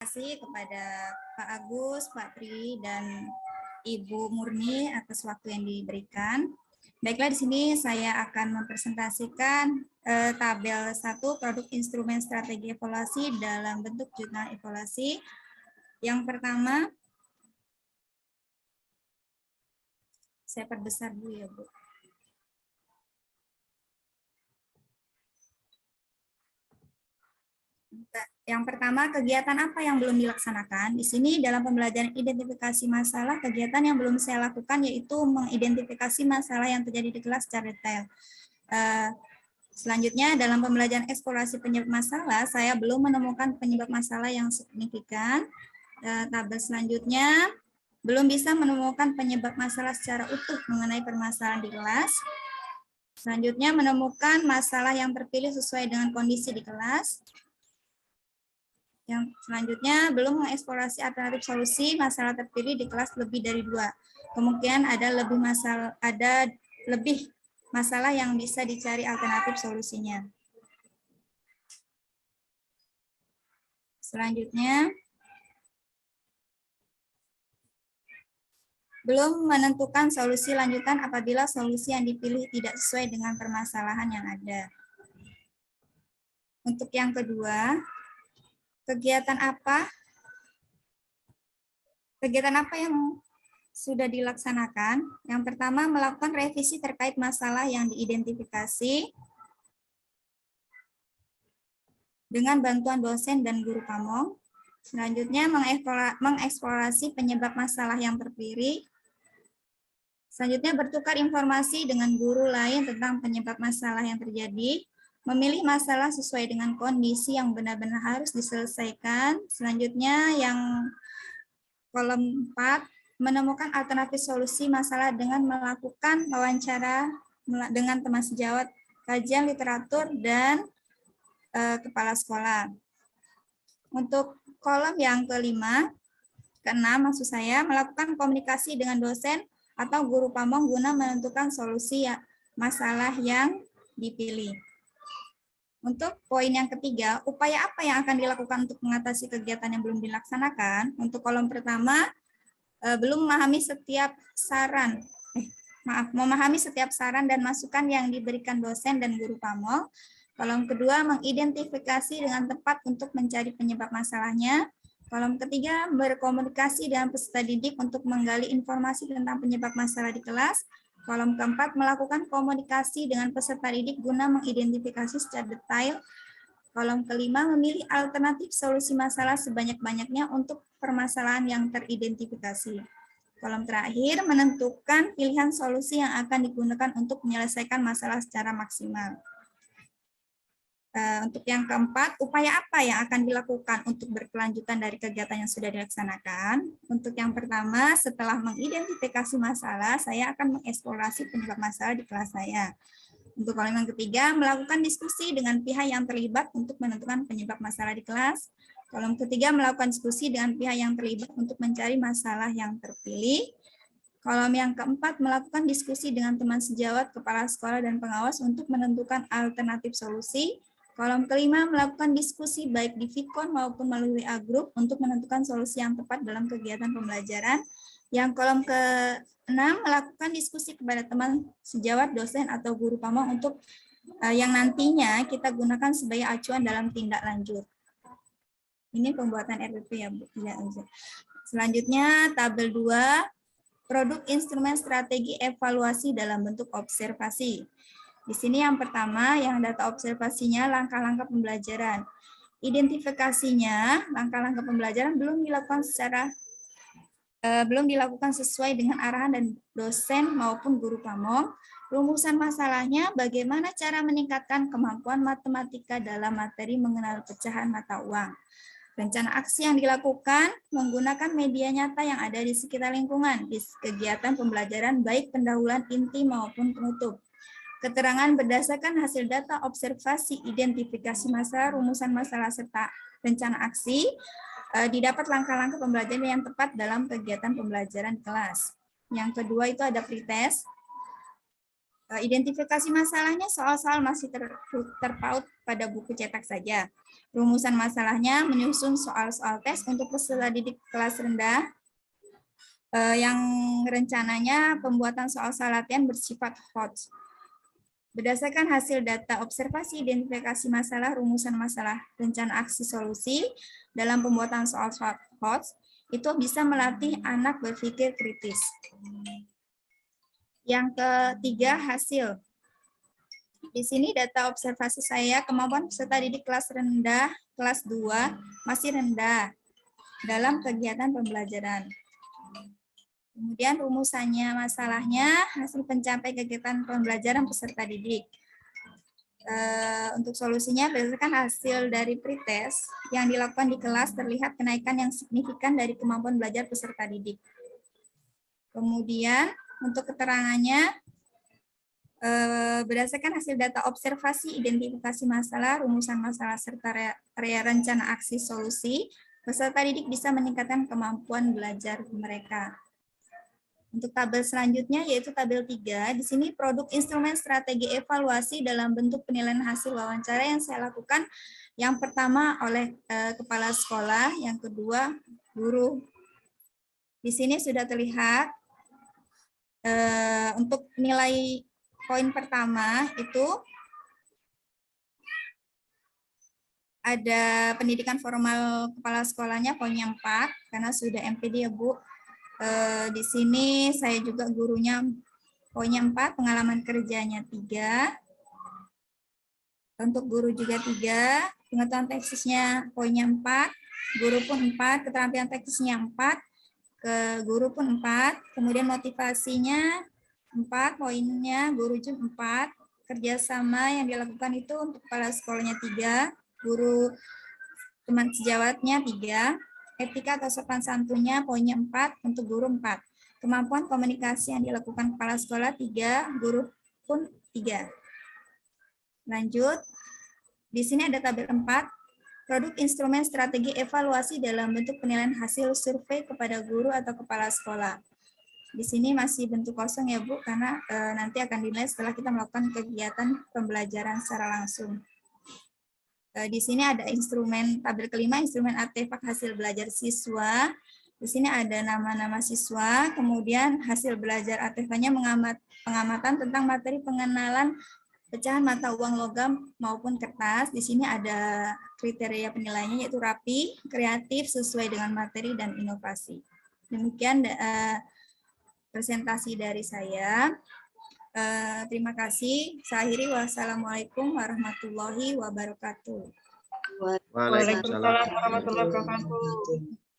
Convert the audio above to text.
kasih kepada Pak Agus, Pak Tri, dan Ibu Murni atas waktu yang diberikan. Baiklah, di sini saya akan mempresentasikan tabel 1 produk instrumen strategi evaluasi dalam bentuk jurnal evaluasi. Yang pertama, saya perbesar dulu ya, Bu. Yang pertama, kegiatan apa yang belum dilaksanakan? Di sini dalam pembelajaran identifikasi masalah, kegiatan yang belum saya lakukan yaitu mengidentifikasi masalah yang terjadi di kelas secara detail. Selanjutnya, dalam pembelajaran eksplorasi penyebab masalah, saya belum menemukan penyebab masalah yang signifikan. Tabel selanjutnya, belum bisa menemukan penyebab masalah secara utuh mengenai permasalahan di kelas. Selanjutnya, menemukan masalah yang terpilih sesuai dengan kondisi di kelas. Yang selanjutnya, belum mengeksplorasi alternatif solusi masalah terpilih di kelas lebih dari 2. Kemungkinan ada lebih masalah yang bisa dicari alternatif solusinya. Selanjutnya, belum menentukan solusi lanjutan apabila solusi yang dipilih tidak sesuai dengan permasalahan yang ada. Untuk yang kedua, kegiatan apa yang sudah dilaksanakan? Yang pertama, melakukan revisi terkait masalah yang diidentifikasi dengan bantuan dosen dan guru pamong. Selanjutnya, mengeksplorasi penyebab masalah yang terpilih. Selanjutnya, bertukar informasi dengan guru lain tentang penyebab masalah yang terjadi. Memilih masalah sesuai dengan kondisi yang benar-benar harus diselesaikan. Selanjutnya, yang kolom 4, menemukan alternatif solusi masalah dengan melakukan wawancara dengan teman sejawat, kajian literatur, dan kepala sekolah. Untuk kolom yang keenam maksud saya, melakukan komunikasi dengan dosen atau guru pamong guna menentukan solusi masalah yang dipilih. Untuk poin yang ketiga, upaya apa yang akan dilakukan untuk mengatasi kegiatan yang belum dilaksanakan? Untuk kolom pertama, belum memahami setiap saran dan masukan yang diberikan dosen dan guru pamong. Kolom kedua, mengidentifikasi dengan tepat untuk mencari penyebab masalahnya. Kolom ketiga, berkomunikasi dengan peserta didik untuk menggali informasi tentang penyebab masalah di kelas. Kolom keempat, melakukan komunikasi dengan peserta didik guna mengidentifikasi secara detail. Kolom kelima, memilih alternatif solusi masalah sebanyak-banyaknya untuk permasalahan yang teridentifikasi. Kolom terakhir, menentukan pilihan solusi yang akan digunakan untuk menyelesaikan masalah secara maksimal. Untuk yang keempat, upaya apa yang akan dilakukan untuk berkelanjutan dari kegiatan yang sudah dilaksanakan? Untuk yang pertama, setelah mengidentifikasi masalah, saya akan mengeksplorasi penyebab masalah di kelas saya. Untuk kolom yang ketiga, melakukan diskusi dengan pihak yang terlibat untuk menentukan penyebab masalah di kelas. Kolom ketiga, melakukan diskusi dengan pihak yang terlibat untuk mencari masalah yang terpilih. Kolom yang keempat, melakukan diskusi dengan teman sejawat, kepala sekolah, dan pengawas untuk menentukan alternatif solusi. Kolom kelima, melakukan diskusi baik di Vkon maupun melalui WA Group untuk menentukan solusi yang tepat dalam kegiatan pembelajaran. Yang kolom ke-6, melakukan diskusi kepada teman sejawat, dosen, atau guru pamong untuk yang nantinya kita gunakan sebagai acuan dalam tindak lanjut. Ini pembuatan RPP ya, Bu. Selanjutnya, tabel 2, produk instrumen strategi evaluasi dalam bentuk observasi. Di sini yang pertama, yang data observasinya langkah-langkah pembelajaran. Identifikasinya, langkah-langkah pembelajaran belum dilakukan sesuai dengan arahan dan dosen maupun guru pamong. Rumusan masalahnya, bagaimana cara meningkatkan kemampuan matematika dalam materi mengenal pecahan mata uang. Rencana aksi yang dilakukan menggunakan media nyata yang ada di sekitar lingkungan, di kegiatan pembelajaran baik pendahuluan inti maupun penutup. Keterangan berdasarkan hasil data observasi, identifikasi masalah, rumusan masalah, serta rencana aksi, didapat langkah-langkah pembelajaran yang tepat dalam kegiatan pembelajaran kelas. Yang kedua itu ada pretest. Identifikasi masalahnya soal-soal masih terpaut pada buku cetak saja. Rumusan masalahnya menyusun soal-soal tes untuk peserta didik kelas rendah yang rencananya pembuatan soal-soal latihan bersifat hot. Berdasarkan hasil data observasi identifikasi masalah, rumusan masalah, rencana aksi solusi dalam pembuatan soal-soal hot, itu bisa melatih anak berpikir kritis. Yang ketiga, hasil. Di sini data observasi saya, kemampuan peserta didik kelas rendah, kelas 2, masih rendah dalam kegiatan pembelajaran. Kemudian rumusannya, masalahnya, hasil pencapai kegiatan pembelajaran peserta didik. Untuk solusinya, berdasarkan hasil dari pretest yang dilakukan di kelas, terlihat kenaikan yang signifikan dari kemampuan belajar peserta didik. Kemudian, untuk keterangannya, berdasarkan hasil data observasi, identifikasi masalah, rumusan masalah, serta rencana aksi solusi, peserta didik bisa meningkatkan kemampuan belajar mereka. Untuk tabel selanjutnya, yaitu tabel 3, di sini produk instrumen strategi evaluasi dalam bentuk penilaian hasil wawancara yang saya lakukan. Yang pertama oleh kepala sekolah, yang kedua guru. Di sini sudah terlihat untuk nilai poin pertama itu ada pendidikan formal kepala sekolahnya poinnya 4, karena sudah MPD ya Bu. Di sini saya juga gurunya poinnya 4, pengalaman kerjanya 3. Untuk guru juga 3, pengetahuan teknisnya poinnya 4, guru pun 4, keterampilan teknisnya 4, ke guru pun 4, kemudian motivasinya 4, poinnya guru juga 4, kerjasama yang dilakukan itu untuk kepala sekolahnya 3, guru teman sejawatnya 3, etika atau sopan santunnya poinnya 4, untuk guru 4. Kemampuan komunikasi yang dilakukan kepala sekolah 3, guru pun 3. Lanjut, di sini ada tabel 4, produk instrumen strategi evaluasi dalam bentuk penilaian hasil survei kepada guru atau kepala sekolah. Di sini masih bentuk kosong ya Bu, karena nanti akan dinilai setelah kita melakukan kegiatan pembelajaran secara langsung. Di sini ada instrumen, tabel kelima, instrumen artefak hasil belajar siswa. Di sini ada nama-nama siswa, kemudian hasil belajar artefaknya pengamatan tentang materi pengenalan pecahan mata uang logam maupun kertas. Di sini ada kriteria penilaiannya, yaitu rapi, kreatif, sesuai dengan materi, dan inovasi. Demikian presentasi dari saya. Terima kasih. Saya akhiri. Wassalamualaikum warahmatullahi wabarakatuh. Waalaikumsalam warahmatullahi wabarakatuh.